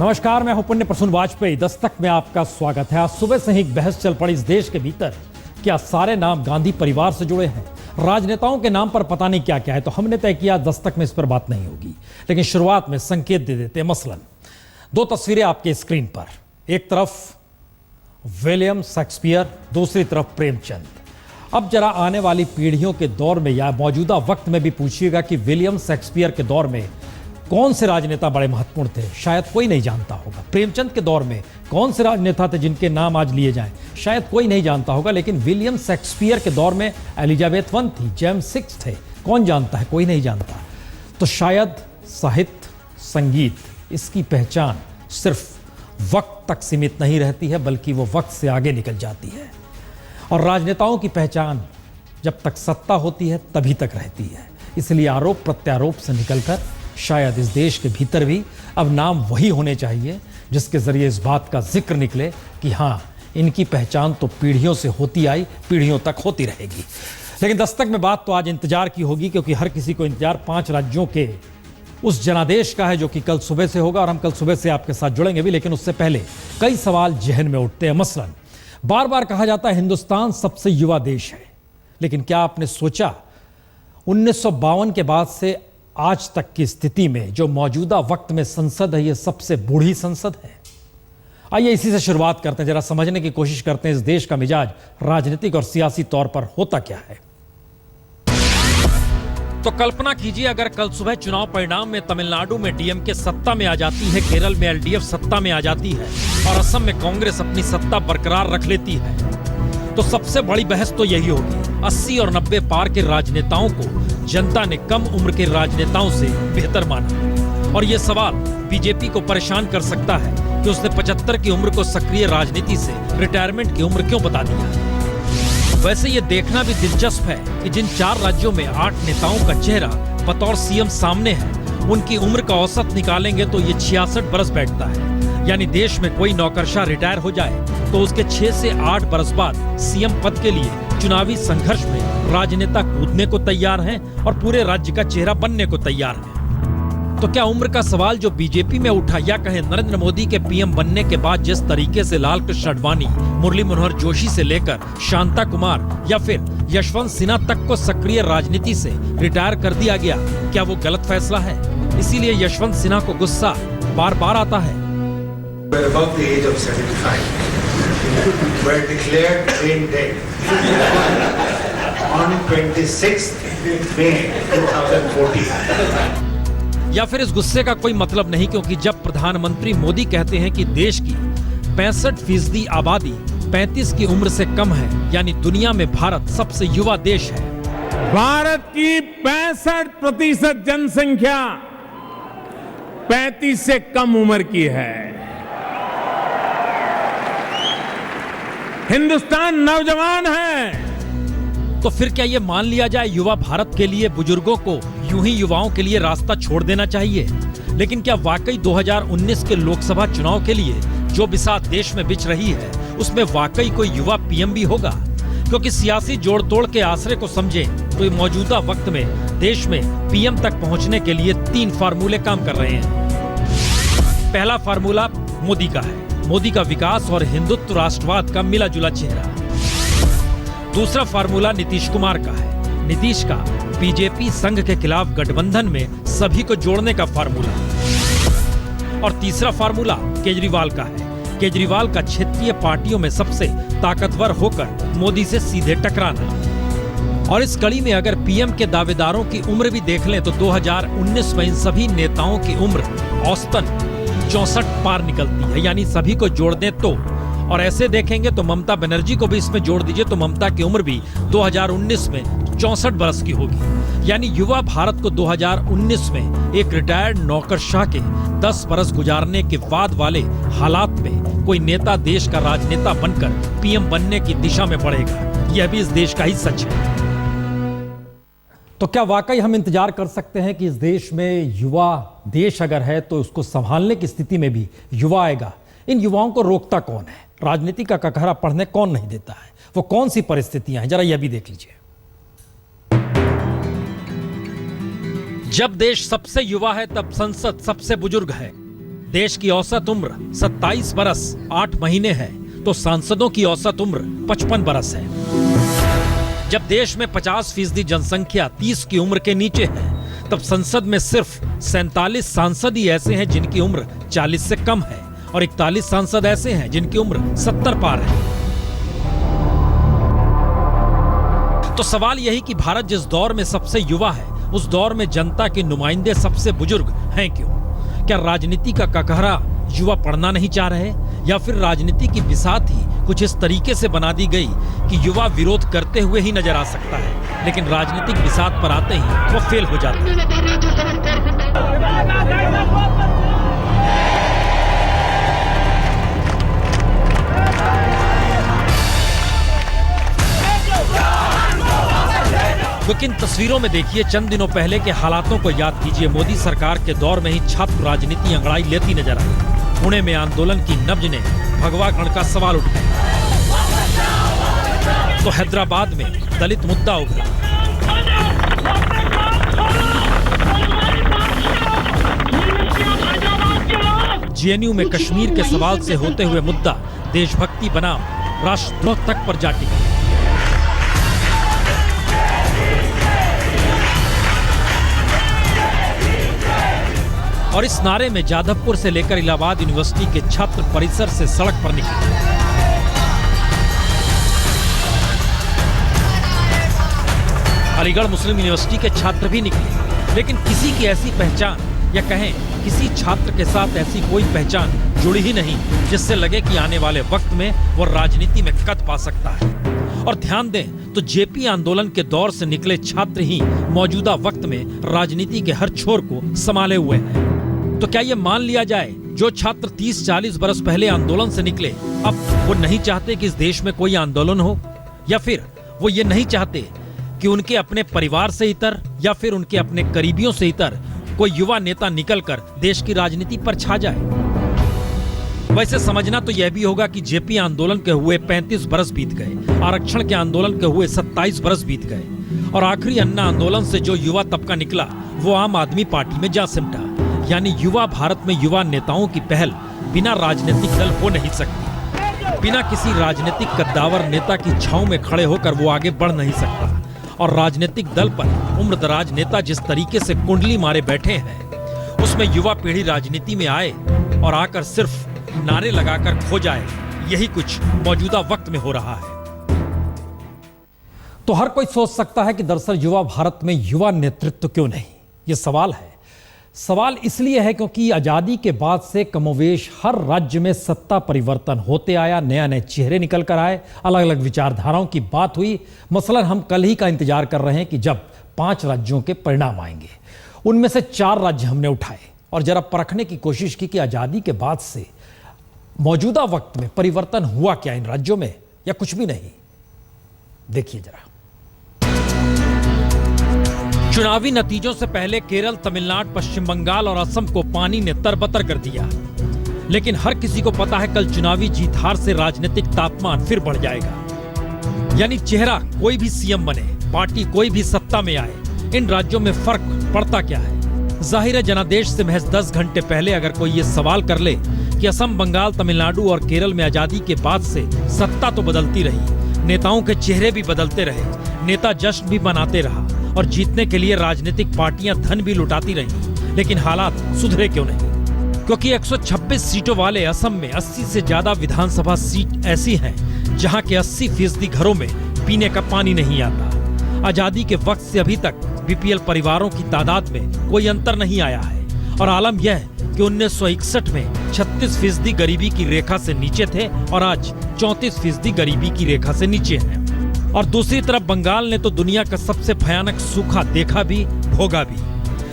नमस्कार, मैं हूं पुण्य प्रसून वाजपेयी। दस्तक में आपका स्वागत है। आज सुबह से ही एक बहस चल पड़ी इस देश के भीतर, क्या सारे नाम गांधी परिवार से जुड़े हैं? राजनेताओं के नाम पर पता नहीं क्या क्या है। तो हमने तय किया दस्तक में इस पर बात नहीं होगी, लेकिन शुरुआत में संकेत दे देते हैं। मसलन दो तस्वीरें आपके स्क्रीन पर, एक तरफ विलियम शेक्सपियर, दूसरी तरफ प्रेमचंद। अब जरा आने वाली पीढ़ियों के दौर में या मौजूदा वक्त में भी पूछिएगा कि विलियम शेक्सपियर के दौर में कौन से राजनेता बड़े महत्वपूर्ण थे, शायद कोई नहीं जानता होगा। प्रेमचंद के दौर में कौन से राजनेता थे जिनके नाम आज लिए जाएं, शायद कोई नहीं जानता होगा। लेकिन विलियम शेक्सपियर के दौर में एलिजाबेथ वन थी, जेम्स सिक्स थे, कौन जानता है? कोई नहीं जानता। तो शायद साहित्य, संगीत, इसकी पहचान सिर्फ वक्त तक सीमित नहीं रहती है, बल्कि वो वक्त से आगे निकल जाती है। और राजनेताओं की पहचान जब तक सत्ता होती है तभी तक रहती है। इसलिए आरोप प्रत्यारोप से निकलकर शायद इस देश के भीतर भी अब नाम वही होने चाहिए जिसके जरिए इस बात का जिक्र निकले कि हाँ, इनकी पहचान तो पीढ़ियों से होती आई, पीढ़ियों तक होती रहेगी। लेकिन दस्तक में बात तो आज इंतजार की होगी, क्योंकि हर किसी को इंतजार 5 राज्यों के उस जनादेश का है जो कि कल सुबह से होगा, और हम कल सुबह से आपके साथ जुड़ेंगे भी। लेकिन उससे पहले कई सवाल जहन में उठते हैं। मसलन बार बार कहा जाता है हिंदुस्तान सबसे युवा देश है, लेकिन क्या आपने सोचा 1952 के बाद से आज तक की स्थिति में जो मौजूदा वक्त में संसद है, यह सबसे बूढ़ी संसद है? आइए इसी से शुरुआत करते हैं, जरा समझने की कोशिश करते हैं इस देश का मिजाज राजनीतिक और सियासी तौर पर होता क्या है। तो कल्पना कीजिए अगर कल सुबह चुनाव परिणाम में तमिलनाडु में डीएमके सत्ता में आ जाती है, केरल में एलडीएफ सत्ता में आ जाती है और असम में कांग्रेस अपनी सत्ता बरकरार रख लेती है, तो सबसे बड़ी बहस तो यही होगी। 80 और 90 पार के राजनेताओं को जनता ने कम उम्र के राजनेताओं से बेहतर माना, और यह सवाल बीजेपी को परेशान कर सकता है कि उसने 75 की उम्र को सक्रिय राजनीति से रिटायरमेंट की उम्र क्यों बता दिया। वैसे ये देखना भी दिलचस्प है कि जिन 4 राज्यों में 8 नेताओं का चेहरा बतौर सीएम सामने है, उनकी उम्र का औसत निकालेंगे तो ये 66 बरस बैठता है। यानी देश में कोई नौकरशाह रिटायर हो जाए तो उसके 6 से 8 बरस बाद सीएम पद के लिए चुनावी संघर्ष में राजनेता कूदने को तैयार हैं और पूरे राज्य का चेहरा बनने को तैयार हैं। तो क्या उम्र का सवाल जो बीजेपी में उठा, या कहें नरेंद्र मोदी के पीएम बनने के बाद जिस तरीके से लाल कृष्ण आडवाणी, मुरली मनोहर जोशी से लेकर शांता कुमार या फिर यशवंत सिन्हा तक को सक्रिय राजनीति से रिटायर कर दिया गया, क्या वो गलत फैसला है? इसीलिए यशवंत सिन्हा को गुस्सा बार बार आता है। Above the age of 75 were declared brain dead on 26th May 2014. या फिर इस गुस्से का कोई मतलब नहीं, क्योंकि जब प्रधानमंत्री मोदी कहते हैं कि देश की 65% आबादी 35 की उम्र से कम है, यानी दुनिया में भारत सबसे युवा देश है। भारत की 65% जनसंख्या 35 से कम उम्र की है। हिंदुस्तान नौजवान है। तो फिर क्या ये मान लिया जाए युवा भारत के लिए बुजुर्गों को यूं ही युवाओं के लिए रास्ता छोड़ देना चाहिए? लेकिन क्या वाकई 2019 के लोकसभा चुनाव के लिए जो बिसात देश में बिछ रही है, उसमें वाकई कोई युवा पीएम भी होगा? क्योंकि सियासी जोड़ तोड़ के आसरे को समझें तो मौजूदा वक्त में देश में पीएम तक पहुंचने के लिए 3 फार्मूले काम कर रहे हैं। पहला फार्मूला मोदी का है, मोदी का विकास और हिंदुत्व राष्ट्रवाद का मिला जुला चेहरा। दूसरा फार्मूला नीतीश कुमार का है, नीतीश का बीजेपी संघ के खिलाफ गठबंधन में सभी को जोड़ने का फार्मूला। और तीसरा फार्मूला केजरीवाल का है, केजरीवाल का क्षेत्रीय पार्टियों में सबसे ताकतवर होकर मोदी से सीधे टकराना। और इस कड़ी में अगर पीएम के दावेदारों की उम्र भी देख लें तो 2019 में इन सभी नेताओं की उम्र औसतन 64 पार निकलती है, यानी सभी को जोड़ दें तो। और ऐसे देखेंगे तो ममता बनर्जी को भी इसमें जोड़ दीजिए तो ममता की उम्र भी 2019 में 64 बरस की होगी। यानी युवा भारत को 2019 में एक रिटायर्ड नौकरशाह के 10 बरस गुजारने के बाद वाले हालात में कोई नेता देश का राजनेता बनकर पीएम बनने की दिशा में बढ़ेगा। यह भी इस देश का ही सच है। तो क्या वाकई हम इंतजार कर सकते हैं कि इस देश में युवा देश अगर है तो उसको संभालने की स्थिति में भी युवा आएगा? इन युवाओं को रोकता कौन है? राजनीति का ककहरा पढ़ने कौन नहीं देता है? वो कौन सी परिस्थितियां हैं, जरा यह भी देख लीजिए। जब देश सबसे युवा है तब संसद सबसे बुजुर्ग है। देश की औसत उम्र 27 बरस 8 महीने है तो सांसदों की औसत उम्र 55 बरस है। जब देश में 50% जनसंख्या 30 की उम्र के नीचे है, तब संसद में सिर्फ 47 सांसद ही ऐसे हैं जिनकी उम्र 40 से कम है और 41 सांसद ऐसे हैं जिनकी उम्र 70 पार है। तो सवाल यही कि भारत जिस दौर में सबसे युवा है, उस दौर में जनता के नुमाइंदे सबसे बुजुर्ग हैं क्यों? क्या राजनीति का ककहरा युवा पढ़ना नहीं चाह रहे, या फिर राजनीति की बिसात ही कुछ इस तरीके से बना दी गई कि युवा विरोध करते हुए ही नजर आ सकता है, लेकिन राजनीतिक बिसात पर आते ही वो फेल हो जाता है। लेकिन तस्वीरों में देखिए, चंद दिनों पहले के हालातों को याद कीजिए। मोदी सरकार के दौर में ही छात्र राजनीति अंगड़ाई लेती नजर आई। पुणे में आंदोलन की नब्ज ने भगवा गण का सवाल उठाया, तो हैदराबाद में दलित मुद्दा उभरा। जेएनयू में कश्मीर के सवाल से होते हुए मुद्दा देशभक्ति बनाम राष्ट्रद्रोह तक पर जा टिका। और इस नारे में जाधवपुर से लेकर इलाहाबाद यूनिवर्सिटी के छात्र परिसर से सड़क पर निकले। अलीगढ़ मुस्लिम यूनिवर्सिटी के छात्र भी निकले, लेकिन किसी की ऐसी पहचान, या कहें किसी छात्र के साथ ऐसी कोई पहचान जुड़ी ही नहीं जिससे लगे कि आने वाले वक्त में वो राजनीति में कद पा सकता है। और ध्यान दें तो जेपी आंदोलन के दौर से निकले छात्र ही मौजूदा वक्त में राजनीति के हर छोर को संभाले हुए हैं। तो क्या ये मान लिया जाए, जो छात्र 30-40 बरस पहले आंदोलन से निकले, अब वो नहीं चाहते कि इस देश में कोई आंदोलन हो, या फिर वो ये नहीं चाहते कि उनके अपने परिवार से इतर या फिर उनके अपने करीबियों से इतर कोई युवा नेता निकलकर देश की राजनीति पर छा जाए? वैसे समझना तो यह भी होगा कि जेपी आंदोलन के हुए 35 बरस बीत गए, आरक्षण के आंदोलन के हुए 27 बरस बीत गए, और आखिरी अन्ना आंदोलन से जो युवा तबका निकला वो आम आदमी पार्टी में जा सिमटा। यानी युवा भारत में युवा नेताओं की पहल बिना राजनीतिक दल हो नहीं सकती। बिना किसी राजनीतिक कद्दावर नेता की छांव में खड़े होकर वो आगे बढ़ नहीं सकता। और राजनीतिक दल पर उम्रदराज नेता जिस तरीके से कुंडली मारे बैठे हैं, उसमें युवा पीढ़ी राजनीति में आए और आकर सिर्फ नारे लगाकर खो जाए, यही कुछ मौजूदा वक्त में हो रहा है। तो हर कोई सोच सकता है कि दरअसल युवा भारत में युवा नेतृत्व क्यों नहीं? ये सवाल है। सवाल इसलिए है क्योंकि आजादी के बाद से कमोवेश हर राज्य में सत्ता परिवर्तन होते आया, नए नए चेहरे निकल कर आए, अलग अलग विचारधाराओं की बात हुई। मसलन हम कल ही का इंतजार कर रहे हैं कि जब 5 राज्यों के परिणाम आएंगे। उनमें से 4 राज्य हमने उठाए और जरा परखने की कोशिश की कि आजादी के बाद से मौजूदा वक्त में परिवर्तन हुआ क्या इन राज्यों में, या कुछ भी नहीं। देखिए जरा। चुनावी नतीजों से पहले केरल, तमिलनाडु, पश्चिम बंगाल और असम को पानी ने तरबतर कर दिया, लेकिन हर किसी को पता है कल चुनावी जीत हार से राजनीतिक तापमान फिर बढ़ जाएगा। यानी चेहरा कोई भी सीएम बने, पार्टी कोई भी सत्ता में आए, इन राज्यों में फर्क पड़ता क्या है? जाहिर है जनादेश से महज 10 घंटे पहले अगर कोई ये सवाल कर ले कि असम, बंगाल, तमिलनाडु और केरल में आजादी के बाद से सत्ता तो बदलती रही, नेताओं के चेहरे भी बदलते रहे, नेता जश्न भी मनाते रहा और जीतने के लिए राजनीतिक पार्टियां धन भी लुटाती रहीं, लेकिन हालात सुधरे क्यों नहीं? क्योंकि 126 सीटों वाले असम में 80 से ज्यादा विधानसभा सीट ऐसी हैं जहां के 80% घरों में पीने का पानी नहीं आता। आजादी के वक्त से अभी तक बीपीएल परिवारों की तादाद में कोई अंतर नहीं आया है, और आलम यह है कि 1961 में 36% गरीबी की रेखा से नीचे थे और आज 34% गरीबी की रेखा से नीचे हैं। और दूसरी तरफ बंगाल ने तो दुनिया का सबसे भयानक सूखा देखा भी, भोगा भी,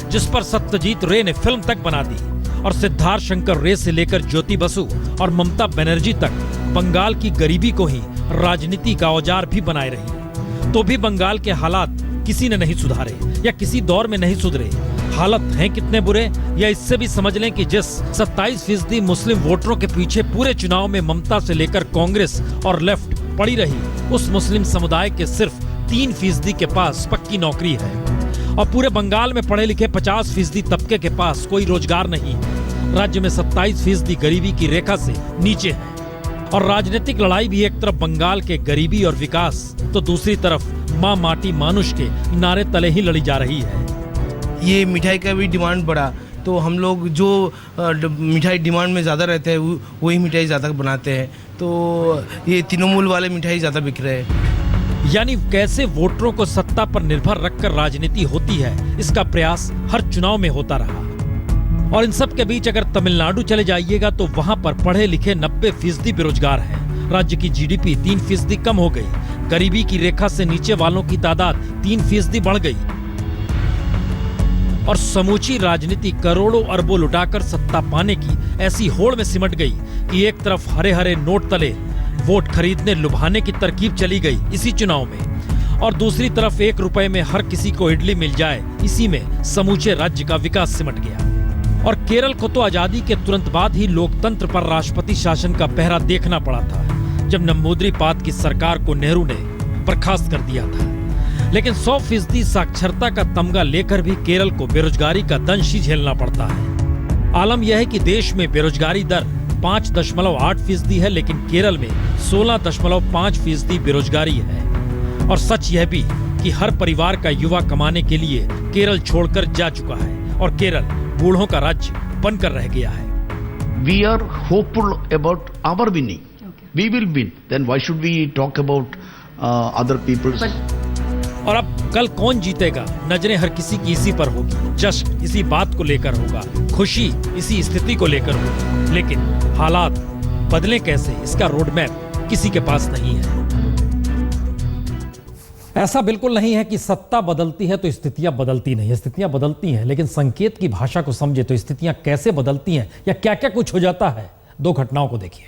जिस पर सत्यजीत रे ने फिल्म तक बना दी, और सिद्धार्थ शंकर रे से लेकर ज्योति बसु और ममता बनर्जी तक बंगाल की गरीबी को ही राजनीति का औजार भी बनाए रही। तो भी बंगाल के हालात किसी ने नहीं सुधारे या किसी दौर में नहीं सुधरे। हालत हैं कितने बुरे, या इससे भी समझ लें कि जिस 27% मुस्लिम वोटरों के पीछे पूरे चुनाव में ममता से लेकर कांग्रेस और लेफ्ट पड़ी रही, उस मुस्लिम समुदाय के सिर्फ 3% के पास पक्की नौकरी है, और पूरे बंगाल में पढ़े लिखे 50% तबके के पास कोई रोजगार नहीं। राज्य में 27% गरीबी की रेखा से नीचे है। और राजनीतिक लड़ाई भी एक तरफ बंगाल के गरीबी और विकास तो दूसरी तरफ माँ माटी मानुष के नारे तले ही लड़ी जा रही है। ये मिठाई का भी डिमांड बढ़ा तो हम लोग जो मिठाई डिमांड में ज़्यादा रहते हैं वही मिठाई ज़्यादा बनाते हैं, तो ये तृणमूल वाले मिठाई ज़्यादा बिक रहे हैं। यानी कैसे वोटरों को सत्ता पर निर्भर रखकर राजनीति होती है, इसका प्रयास हर चुनाव में होता रहा। और इन सब के बीच अगर तमिलनाडु चले जाइएगा तो वहां पर पढ़े लिखे 90% बेरोजगार हैं। राज्य की जीडीपी 3% कम हो गई। गरीबी की रेखा से नीचे वालों की तादाद 3% बढ़ गई। और समूची राजनीति करोड़ों अरबों लुटाकर सत्ता पाने की ऐसी होड़ में सिमट गई कि एक तरफ हरे हरे नोट तले वोट खरीदने लुभाने की तरकीब चली गई इसी चुनाव में, और दूसरी तरफ 1 रुपए में हर किसी को इडली मिल जाए, इसी में समूचे राज्य का विकास सिमट गया। और केरल को तो आजादी के तुरंत बाद ही लोकतंत्र पर राष्ट्रपति शासन का पहरा देखना पड़ा था, जब नंबूद्रीपाद की सरकार को नेहरू ने बर्खास्त कर दिया था। लेकिन 100% साक्षरता का तमगा लेकर भी केरल को बेरोजगारी का दंश ही झेलना पड़ता है। आलम यह है कि देश में बेरोजगारी दर 5.8% है, लेकिन केरल में 16.5% बेरोजगारी है। और सच यह भी कि हर परिवार का युवा कमाने के लिए केरल छोड़कर जा चुका है और केरल बूढ़ों का राज्य बनकर रह गया है। We are hopeful about our winning. We will win. Then why should we talk about other people's? और अब कल कौन जीतेगा, नजरें हर किसी की इसी पर होगी। जश्न इसी बात को लेकर होगा, खुशी इसी स्थिति को लेकर होगी। लेकिन हालात बदले कैसे, इसका रोड मैप किसी के पास नहीं है। ऐसा बिल्कुल नहीं है कि सत्ता बदलती है तो स्थितियां बदलती नहीं है। स्थितियां बदलती हैं, लेकिन संकेत की भाषा को समझे तो स्थितियां कैसे बदलती हैं या क्या क्या कुछ हो जाता है। 2 घटनाओं को देखिए।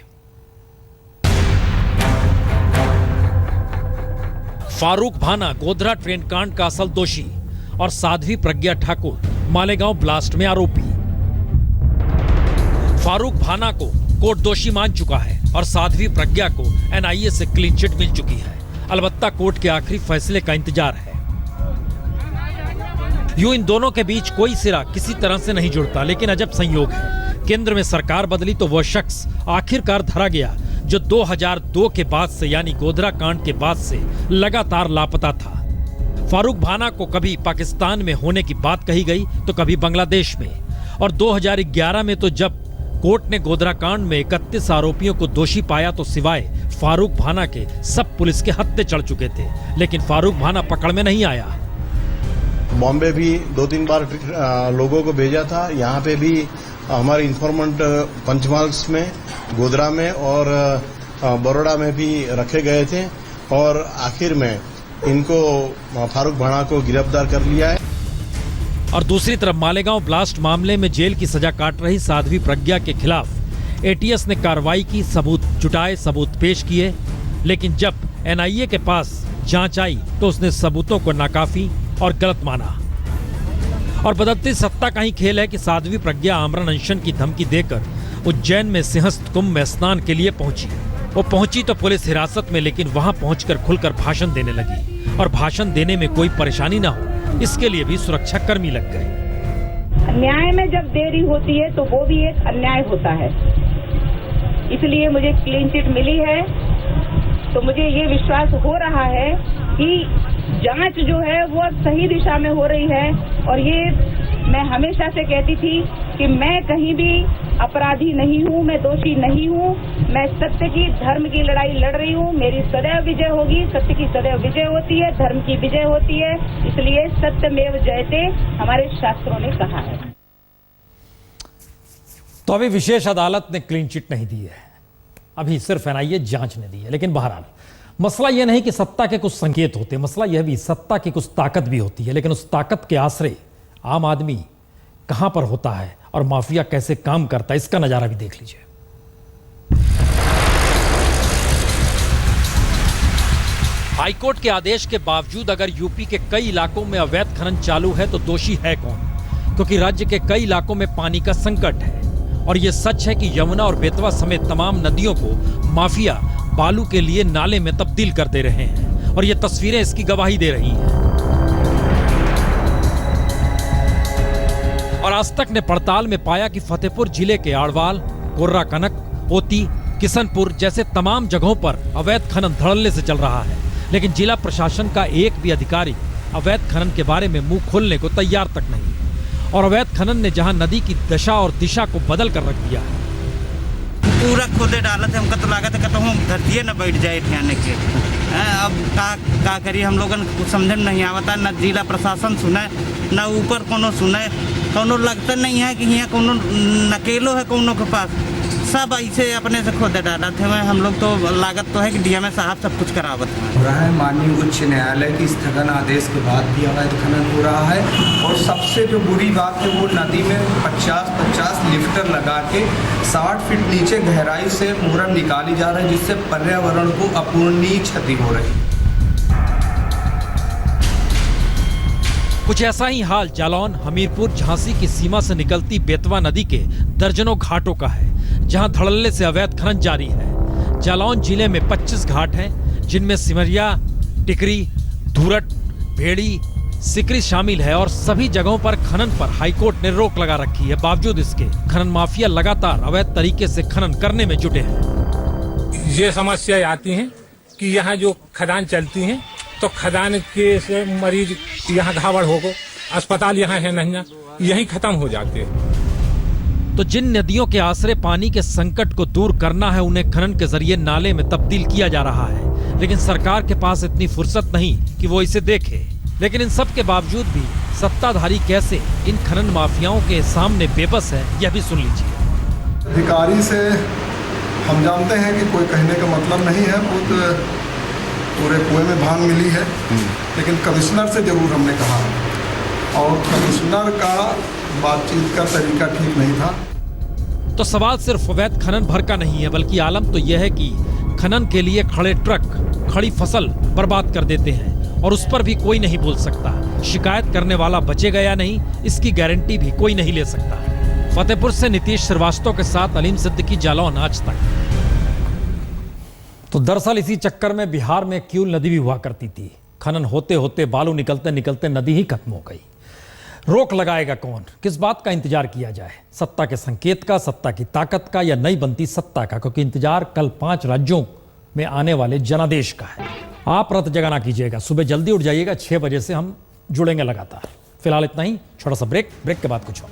फारूक भाना गोधरा ट्रेन कांड का असल दोषी और साध्वी प्रज्ञा ठाकुर मालेगांव ब्लास्ट में आरोपी। फारूक भाना को कोर्ट दोषी मान चुका है और साध्वी प्रज्ञा को एनआईए से क्लीन चिट मिल चुकी है। अलबत्ता कोर्ट के आखिरी फैसले का इंतजार है। यूं इन दोनों के बीच कोई सिरा किसी तरह से नहीं जुड़ता, लेकिन अजब संयोग है, केंद्र में सरकार बदली तो वह शख्स आखिरकार धरा गया जो 2002 के बाद से, यानी गोधरा कांड के बाद से लगातार लापता था। फारूक भाना को कभी पाकिस्तान में होने की बात कही गई तो कभी बांग्लादेश में, और 2011 में तो जब कोर्ट ने गोधरा कांड में 31 आरोपियों को दोषी पाया तो सिवाय फारूक भाना के सब पुलिस के हत्थे चढ़ चुके थे, लेकिन फारूक भाना पकड़ में नहीं आया। बॉम्बे भी 2-3 बार लोगों को भेजा था। यहाँ पे भी हमारे इन्फॉर्मेंट पंचमहल में, गोधरा में और बड़ौदा में भी रखे गए थे और आखिर में इनको फारूक भाना को गिरफ्तार कर लिया है। और दूसरी तरफ मालेगांव ब्लास्ट मामले में जेल की सजा काट रही साध्वी प्रज्ञा के खिलाफ एटीएस ने कार्रवाई की, सबूत जुटाए, सबूत पेश किए, लेकिन जब एनआईए के पास जांच आई तो उसने सबूतों को नाकाफी और गलत माना। और बदलती सत्ता का ही खेल है कि साध्वी प्रज्ञा आमरण अनशन की धमकी देकर उज्जैन में सिंहस्थ कुंभ में स्नान के लिए पहुंची। वो पहुंची तो पुलिस हिरासत में, लेकिन वहां पहुंचकर खुलकर भाषण देने लगी और भाषण देने में कोई परेशानी ना हो इसके लिए भी सुरक्षा कर्मी लग गए। न्याय में जब देरी होती है तो वो भी एक अन्याय होता है, इसलिए मुझे क्लीन चिट मिली है। तो मुझे ये विश्वास हो रहा है कि जांच जो है वो सही दिशा में हो रही है। और ये मैं हमेशा से कहती थी कि मैं कहीं भी अपराधी नहीं हूँ, मैं दोषी नहीं हूँ, मैं सत्य की, धर्म की लड़ाई लड़ रही हूँ। मेरी सदैव विजय होगी, सत्य की सदैव विजय होती है, धर्म की विजय होती है, इसलिए सत्यमेव जयते हमारे शास्त्रों ने कहा है। तो अभी विशेष अदालत ने क्लीन चिट नहीं दी है, अभी सिर्फ एनआईए जांच ने दी है। लेकिन बहरहाल मसला यह नहीं कि सत्ता के कुछ संकेत होते, मसला यह भी सत्ता की कुछ ताकत भी होती है, लेकिन उस ताकत के आश्रय आम आदमी कहां पर होता है और माफिया कैसे काम करता है, इसका नजारा भी देख लीजिए। हाईकोर्ट के आदेश के बावजूद अगर यूपी के कई इलाकों में अवैध खनन चालू है तो दोषी है कौन? क्योंकि राज्य के कई इलाकों में पानी का संकट है और यह सच है कि यमुना और बेतवा समेत तमाम नदियों को माफिया बालू के लिए नाले में तब्दील कर दे रहे हैं और ये तस्वीरें इसकी गवाही दे रही हैं। और आज तक ने पड़ताल में पाया कि फतेहपुर जिले के आड़वाल, कोर्रा कनक, ओती, किशनपुर जैसे तमाम जगहों पर अवैध खनन धड़ल्ले से चल रहा है, लेकिन जिला प्रशासन का एक भी अधिकारी अवैध खनन के बारे में मुंह खोलने को तैयार तक नहीं। और अवैध खनन ने जहां नदी की दशा और दिशा को बदल कर रख दिया है। पूरा खोदे डाला थे, हमका तो लागत है कहता हूँ धरती न बैठ जाए ठियाने के। अब का करिए, हम लोगन कुछ समझ में नहीं आवता, न जिला प्रशासन सुने न ऊपर कोनो सुने, कोनो लगता नहीं है कि यहाँ कोनो नकेलो है कोनो के पास, सब ऐसे अपने से खोदे डाला थे। हम लोग तो लागत तो है कि डीएम साहब सब कुछ करावत है। हो रहा है माननीय उच्च न्यायालय की स्थगन आदेश के बाद भी अवैध खनन हो रहा है। और सबसे जो बुरी बात है वो नदी में 50-50 लिफ्टर लगा के 60 फीट नीचे गहराई से मोरम निकाली जा रही है, जिससे पर्यावरण को अपूरणीय क्षति हो रही है। कुछ ऐसा ही हाल जालौन, हमीरपुर, झांसी की सीमा से निकलती बेतवा नदी के दर्जनों घाटों का है, जहां धड़ल्ले से अवैध खनन जारी है। जालौन जिले में 25 घाट हैं, जिनमें सिमरिया, टिकरी, धूरट, भेड़ी, सिकरी शामिल है और सभी जगहों पर खनन पर हाईकोर्ट ने रोक लगा रखी है। बावजूद इसके खनन माफिया लगातार अवैध तरीके से खनन करने में जुटे हैं। ये समस्याएं आती हैं कि यहाँ जो खदान चलती हैं तो खदान के से मरीज यहाँ धावड़ हो गो, अस्पताल यहाँ है नहीं, यहीं खत्म हो जाते हैं। तो जिन नदियों के आसरे पानी के संकट को दूर करना है, उन्हें खनन के जरिए नाले में तब्दील किया जा रहा है, लेकिन सरकार के पास इतनी फुर्सत नहीं कि वो इसे देखे। लेकिन इन सब के बावजूद भी सत्ताधारी कैसे इन खनन माफियाओं के सामने बेबस है, यह भी सुन लीजिए। अधिकारी से हम जानते हैं कि कोई कहने का मतलब नहीं है, खुद पूरे कुएं में भांग मिली है, लेकिन कमिश्नर से जरूर हमने कहा और कमिश्नर का बातचीत का तरीका ठीक नहीं था। तो सवाल सिर्फ अवैध खनन भर का नहीं है, बल्कि आलम तो यह है कि खनन के लिए खड़े ट्रक खड़ी फसल बर्बाद कर देते हैं और उस पर भी कोई नहीं बोल सकता। शिकायत करने वाला बचेगा या नहीं, इसकी गारंटी भी कोई नहीं ले सकता। फतेहपुर से नीतीश श्रीवास्तव के साथ अलीम सिद्दीकी, जालौन, आज तक। तो दरअसल इसी चक्कर में बिहार में किऊल नदी भी हुआ करती थी। खनन होते होते बालू निकलते निकलते नदी ही खत्म हो गई। रोक लगाएगा कौन? किस बात का इंतजार किया जाए? सत्ता के संकेत का, सत्ता की ताकत का, या नई बनती सत्ता का? क्योंकि इंतजार कल 5 राज्यों में आने वाले जनादेश का है। आप रत जगह ना कीजिएगा, सुबह जल्दी उठ जाइएगा, 6 बजे से हम जुड़ेंगे लगातार। फिलहाल इतना ही, छोटा सा ब्रेक के बाद कुछ और।